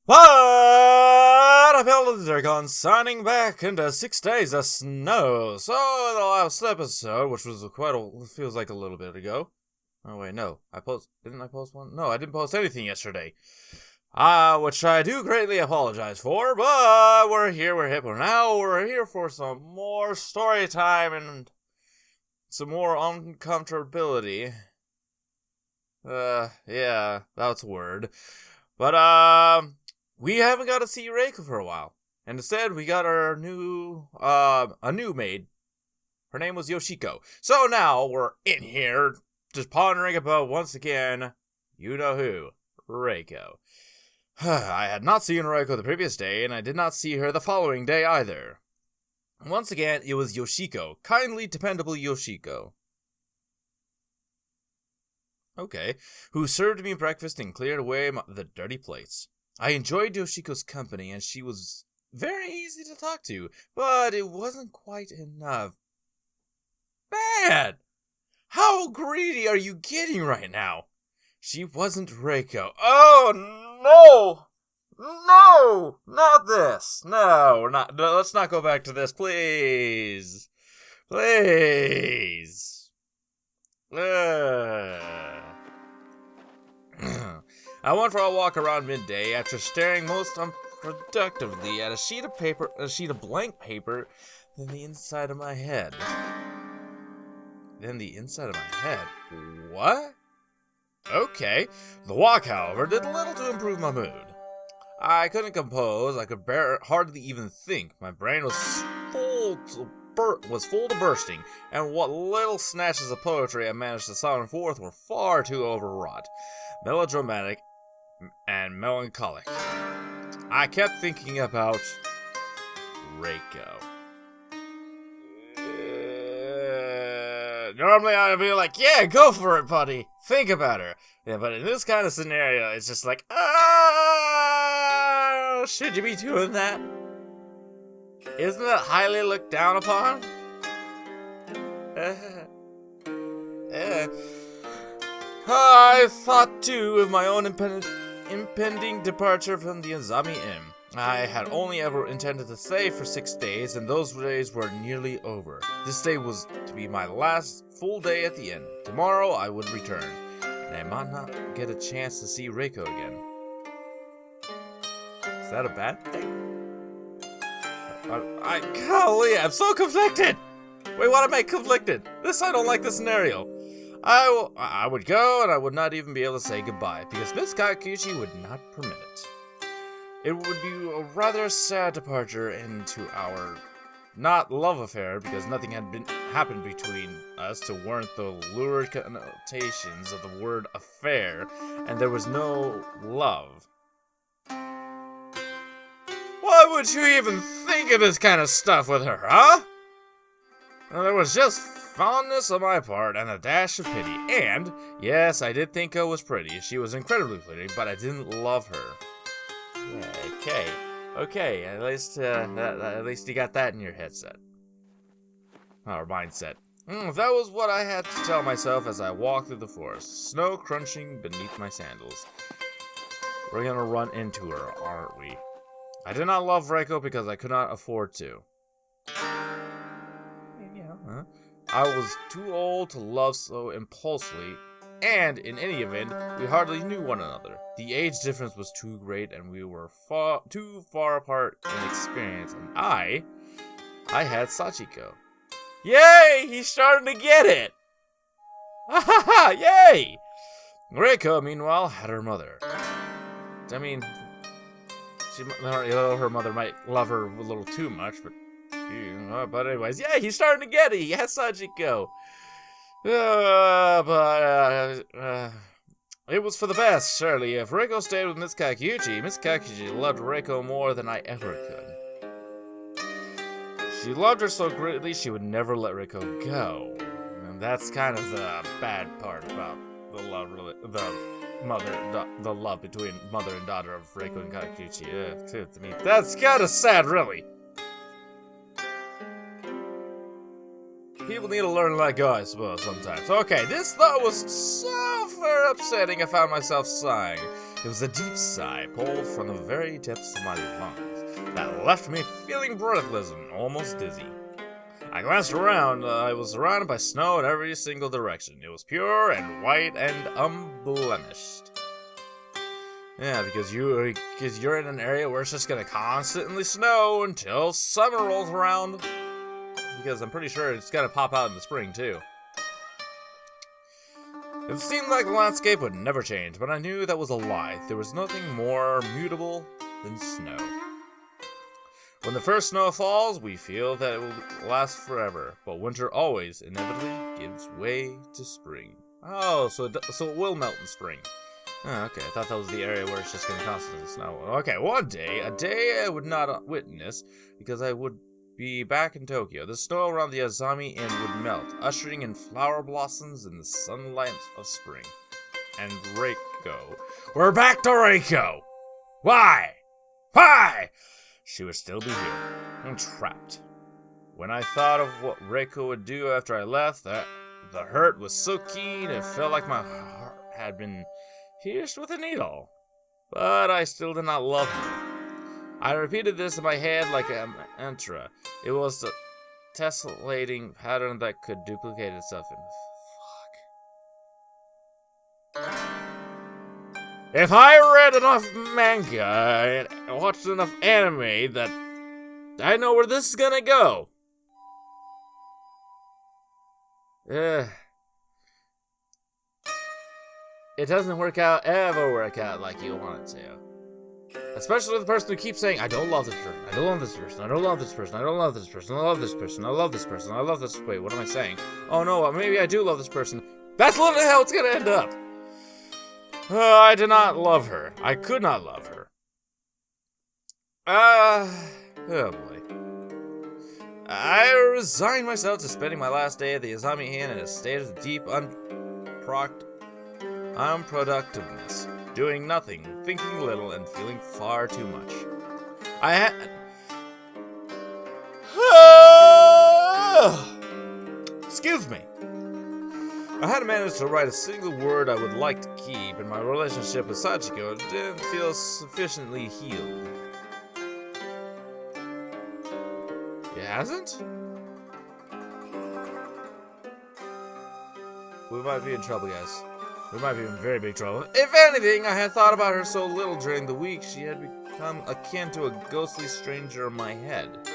What up, Elder Dragon, signing back into 6 days of snow. So, in the last episode, which was feels like a little bit ago. Oh, wait, no. Didn't I post one? No, I didn't post anything yesterday. Which I do greatly apologize for, but we're here, we're hip, now we're here for some more story time and some more uncomfortability. Yeah, that's a word. But, we haven't got to see Reiko for a while. And instead, we got our a new maid. Her name was Yoshiko. So now we're in here just pondering about, once again, you know who, Reiko. I had not seen Reiko the previous day, and I did not see her the following day either. Once again, it was Yoshiko. Kindly, dependable Yoshiko. Okay. Who served me breakfast and cleared away the dirty plates. I enjoyed Yoshiko's company, and she was very easy to talk to, but it wasn't quite enough. Man! How greedy are you getting right now? She wasn't Reiko. Oh, no! No! Not this! No, we're not. No, let's not go back to this, please! Please! I went for a walk around midday after staring most unproductively at a sheet of blank paper, then the inside of my head. What? Okay. The walk, however, did little to improve my mood. I couldn't compose, I could hardly even think. My brain was full to bursting, and what little snatches of poetry I managed to sound forth were far too overwrought, melodramatic, and melancholic. I kept thinking about Reiko. Normally I'd be like, yeah, go for it, buddy. Think about her. Yeah, but in this kind of scenario, it's just like, should you be doing that? Isn't that highly looked down upon? I thought, too, of my own impending departure from the Azami Inn. I had only ever intended to stay for 6 days, and those days were nearly over. This day was to be my last full day at the inn. Tomorrow I would return, and I might not get a chance to see Reiko again. Is that a bad thing? Golly, I'm so conflicted! Wait, what am I conflicted? I don't like this scenario. I would go, and I would not even be able to say goodbye, because Miss Kakuchi would not permit it. It would be a rather sad departure into our, not love affair, because nothing had happened between us to warrant the lurid connotations of the word affair, and there was no love. Why would you even think of this kind of stuff with her, huh? Well, there was just fondness on my part and a dash of pity, and, yes, I did think Ko was pretty. She was incredibly pretty, but I didn't love her. Yeah, okay, at least you got that in your headset. Or mindset. That was what I had to tell myself as I walked through the forest, snow crunching beneath my sandals. We're gonna run into her, aren't we? I did not love Reiko because I could not afford to. I was too old to love so impulsively, and in any event, we hardly knew one another. The age difference was too great, and we were too far apart in experience, and I had Sachiko. Yay! He's starting to get it! Ha ha ha! Yay! Reiko, meanwhile, had her mother. I mean, her mother might love her a little too much, but anyways, yeah, he's starting to get it. He has Sachiko. It was for the best, surely. If Reiko stayed with Miss Kakuchi loved Reiko more than I ever could. She loved her so greatly she would never let Reiko go. And that's kind of the bad part about the love between mother and daughter of Reiko and Kakuchi. To me, that's kind of sad, really. People need to learn to let go, I suppose, sometimes. Okay, this thought was so very upsetting I found myself sighing. It was a deep sigh pulled from the very depths of my lungs that left me feeling breathless and almost dizzy. I glanced around. I was surrounded by snow in every single direction. It was pure and white and unblemished. Yeah, because you're in an area where it's just gonna constantly snow until summer rolls around. Because I'm pretty sure it's gonna pop out in the spring too. It seemed like the landscape would never change, but I knew that was a lie. There was nothing more mutable than snow. When the first snow falls, we feel that it will last forever, but winter always inevitably gives way to spring. Oh, so it will melt in spring. Oh, okay, I thought that was the area where it's just going to constantly snow. Okay, one day, a day I would not witness, because I would be back in Tokyo. The snow around the Azami Inn would melt, ushering in flower blossoms in the sunlight of spring. And Reiko. We're back to Reiko! Why? Why? She would still be here. I'm trapped. When I thought of what Reiko would do after I left, the hurt was so keen it felt like my heart had been pierced with a needle. But I still did not love her. I repeated this in my head like a mantra. It was a tessellating pattern that could duplicate itself in... Fuck. If I read enough manga and watched enough anime that I know where this is gonna go. It doesn't ever work out like you want it to. Especially with the person who keeps saying, I don't love this person, I don't love this person, I don't love this person, I don't love this person, I love this person, I love this person, I love this... Wait, what am I saying? Oh no, maybe I do love this person. That's literally how it's gonna end up. I did not love her. I could not love her. Oh boy. I resigned myself to spending my last day at the Azami Inn in a state of deep unproductiveness, doing nothing, thinking little, and feeling far too much. I had... Excuse me. I hadn't managed to write a single word I would like to keep, and my relationship with Sachiko didn't feel sufficiently healed. It hasn't? We might be in trouble, guys. We might be in very big trouble. If anything, I had thought about her so little during the week, she had become akin to a ghostly stranger in my head.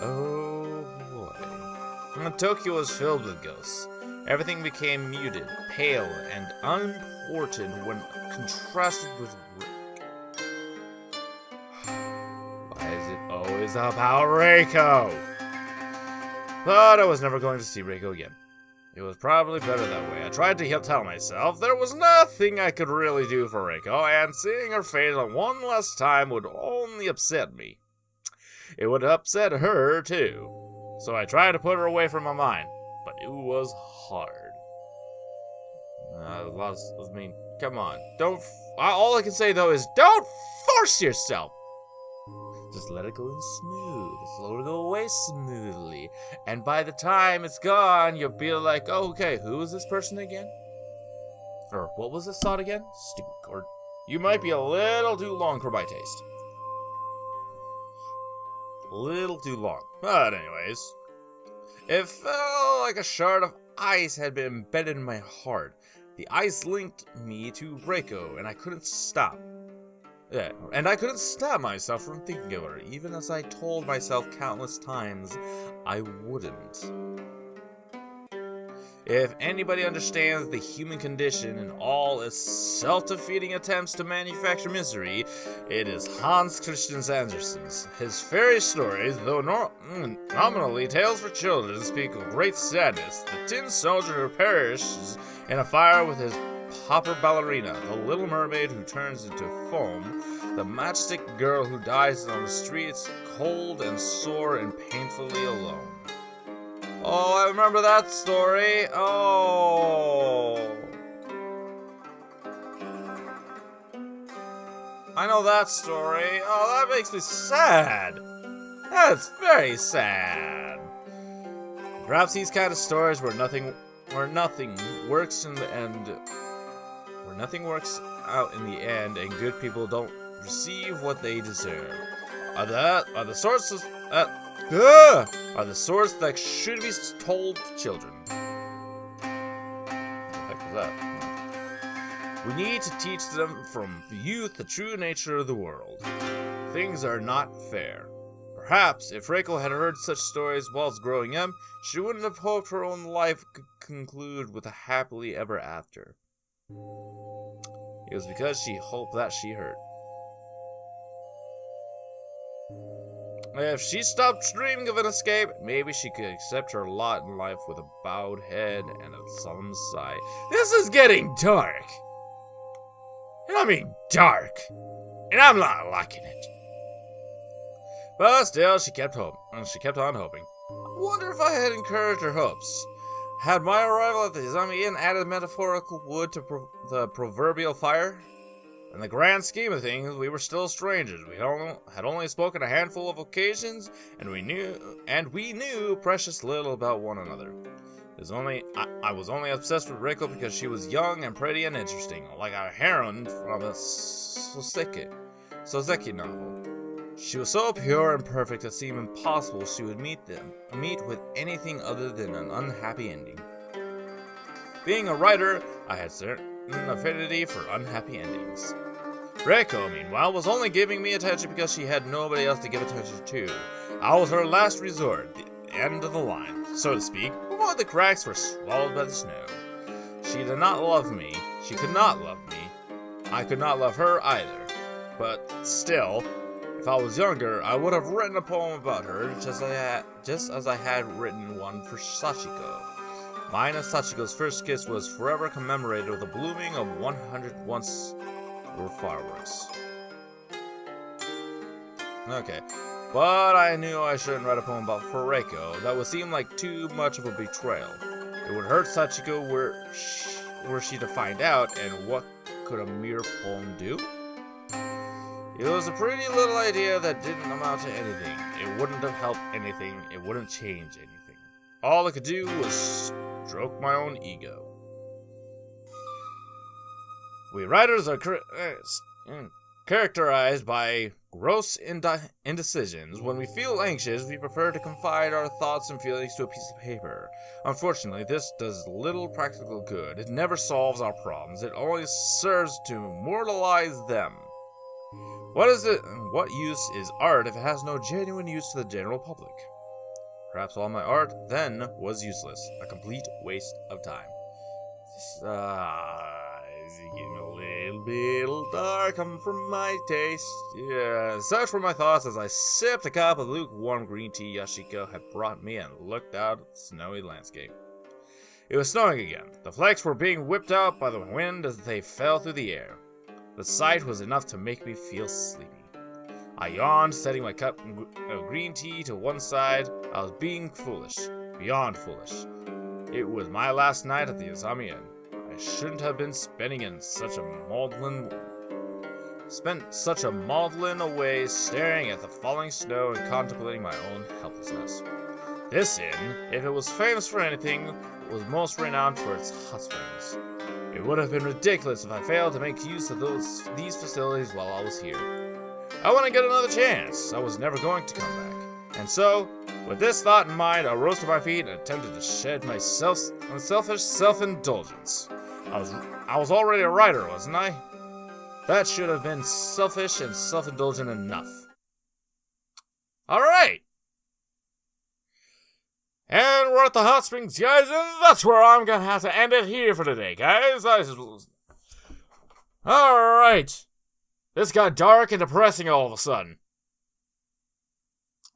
Oh boy. Tokyo was filled with ghosts. Everything became muted, pale, and unimportant when contrasted with Rick. Why is it always about Reiko? But I was never going to see Reiko again. It was probably better that way. I tried to tell myself there was nothing I could really do for Reiko, and seeing her fade one last time would only upset me. It would upset her, too. So I tried to put her away from my mind. But it was hard. I mean, come on. All I can say, though, is don't force yourself. Just let it go in smooth. Just let it go away smoothly. And by the time it's gone, you'll be like, oh, okay, who is this person again? Or what was this thought again? Stupid. Or you might be a little too long for my taste. A little too long. But anyways... It felt like a shard of ice had been embedded in my heart. The ice linked me to Reiko, and I couldn't stop. And I couldn't stop myself from thinking of her, even as I told myself countless times I wouldn't. If anybody understands the human condition and all its self-defeating attempts to manufacture misery, it is Hans Christian Andersen's. His fairy stories, though nominally tales for children, speak of great sadness. The tin soldier who perishes in a fire with his pauper ballerina, the little mermaid who turns into foam, the matchstick girl who dies on the streets, cold and sore and painfully alone. Oh, I remember that story. Oh. I know that story. Oh, that makes me sad. That's very sad. Perhaps these kind of stories where nothing works and where nothing works out in the end and good people don't receive what they deserve. Are the sources that should be told to children. What the heck was that? We need to teach them from youth the true nature of the world. Things are not fair. Perhaps if Reiko had heard such stories whilst growing up, she wouldn't have hoped her own life could conclude with a happily ever after. It was because she hoped that she heard. If she stopped dreaming of an escape, maybe she could accept her lot in life with a bowed head and a solemn sigh. This is getting dark. And I mean dark. And I'm not liking it. But still, she kept on hoping. I wonder if I had encouraged her hopes. Had my arrival at the Izami Inn added metaphorical wood to the proverbial fire? In the grand scheme of things, we were still strangers. We had only spoken a handful of occasions, and we knew precious little about one another. I was only obsessed with Reiko because she was young and pretty and interesting, like a heroine from a Soseki novel. She was so pure and perfect it seemed impossible she would meet with anything other than an unhappy ending. Being a writer, I had certain affinity for unhappy endings. Reiko, meanwhile, was only giving me attention because she had nobody else to give attention to. I was her last resort, the end of the line, so to speak, before the cracks were swallowed by the snow. She did not love me. She could not love me. I could not love her either. But still, if I was younger, I would have written a poem about her, just as I had written one for Sachiko. Mine and Sachiko's first kiss was forever commemorated with the blooming of 100 once were fireworks. Okay, but I knew I shouldn't write a poem about Reiko. That would seem like too much of a betrayal. It would hurt Sachiko were she to find out, and what could a mere poem do? It was a pretty little idea that didn't amount to anything. It wouldn't have helped anything. It wouldn't change anything. All it could do was stroke my own ego. We writers are characterized by gross indecisions. When we feel anxious, we prefer to confide our thoughts and feelings to a piece of paper. Unfortunately, this does little practical good. It never solves our problems. It only serves to moralize them. What use is art if it has no genuine use to the general public? Perhaps all my art, then, was useless. A complete waste of time. Is getting a little dark for my taste. Yeah, such were my thoughts as I sipped a cup of lukewarm green tea Yoshiko had brought me and looked out at the snowy landscape. It was snowing again. The flakes were being whipped out by the wind as they fell through the air. The sight was enough to make me feel sleepy. I yawned, setting my cup of green tea to one side. I was being foolish. Beyond foolish. It was my last night at the Izami Inn. I shouldn't have been spent such a maudlin away staring at the falling snow and contemplating my own helplessness. This inn, if it was famous for anything, was most renowned for its hot springs. It would have been ridiculous if I failed to make use of these facilities while I was here. I want to get another chance. I was never going to come back. And so, with this thought in mind, I rose to my feet and attempted to shed my unselfish self-indulgence. I was already a writer, wasn't I? That should have been selfish and self-indulgent enough. Alright! And we're at the hot springs, guys, and that's where I'm gonna have to end it here for today, guys. Alright. This got dark and depressing all of a sudden.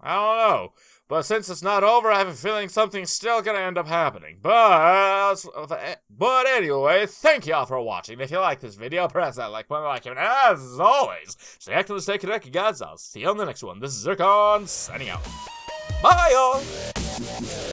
I don't know. But since it's not over, I have a feeling something's still gonna end up happening. But anyway, thank y'all for watching. If you like this video, press that like button, and as always, stay active and stay connected, guys. I'll see you on the next one. This is Zircon, signing out. Bye, y'all!